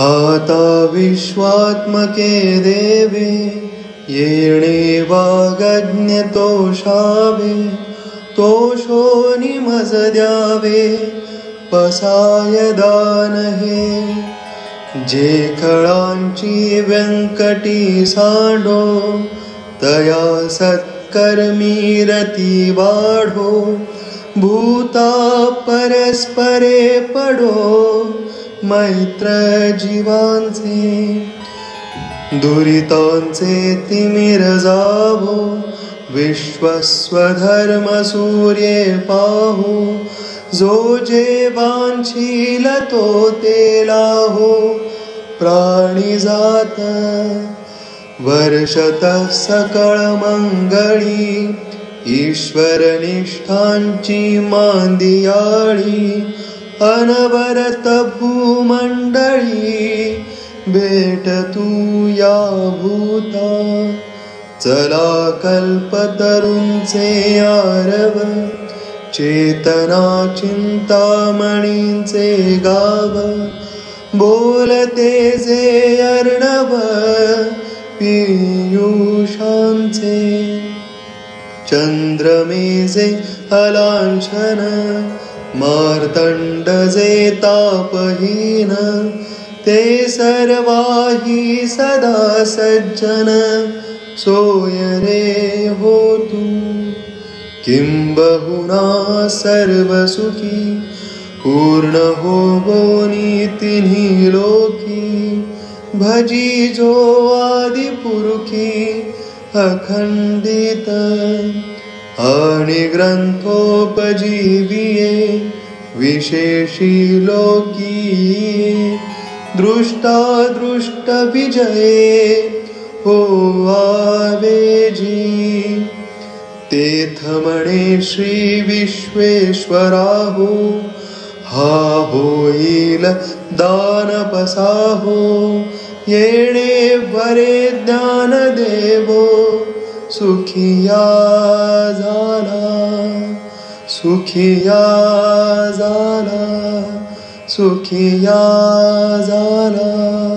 आता विश्वात्मके देवे येणे वागज्ञ तोषावे तोषो निमज द्यावे पसाय दान हे जे खळांची व्यंकटी सांडो तया सत्कर्मी रती वाढो भूता परस्परे पडो मैत्र जीवांचे दुरितांचे तिमिर जावो विश्वस्वधर्म सूर्ये पाहो जो जे वांछील तो ते लाहो प्राणी जात वर्षत सकळ मंगळी ईश्वर निष्ठांची मांदियाळी अनवरत भूमंडळी भेट तू या भूता चला कल्पतरूंचे आरव चेतना चिंतामणींचे गाव बोलते जे अर्णव पीयूषांचे चंद्रमेजे अलांछन मार्तंड जे तापहीन ते सर्वाही सदा सज्जन सोय रे हो तू किंबहुना सर्वसुखी पूर्ण होवो तिन्ही लोकी भजी जो आदि पुरुखी अखंडित आणि ग्रंथोपजीविये विशेषी लोकी दृष्टा दृष्ट विजये हो आवेजी तेथ म्हणे श्री विश्वेश्वराहो हा होईल दानपसाहो येणे बरे ज्ञान देवो सुखिया झाला सुखिया झाला सुखिया झाला.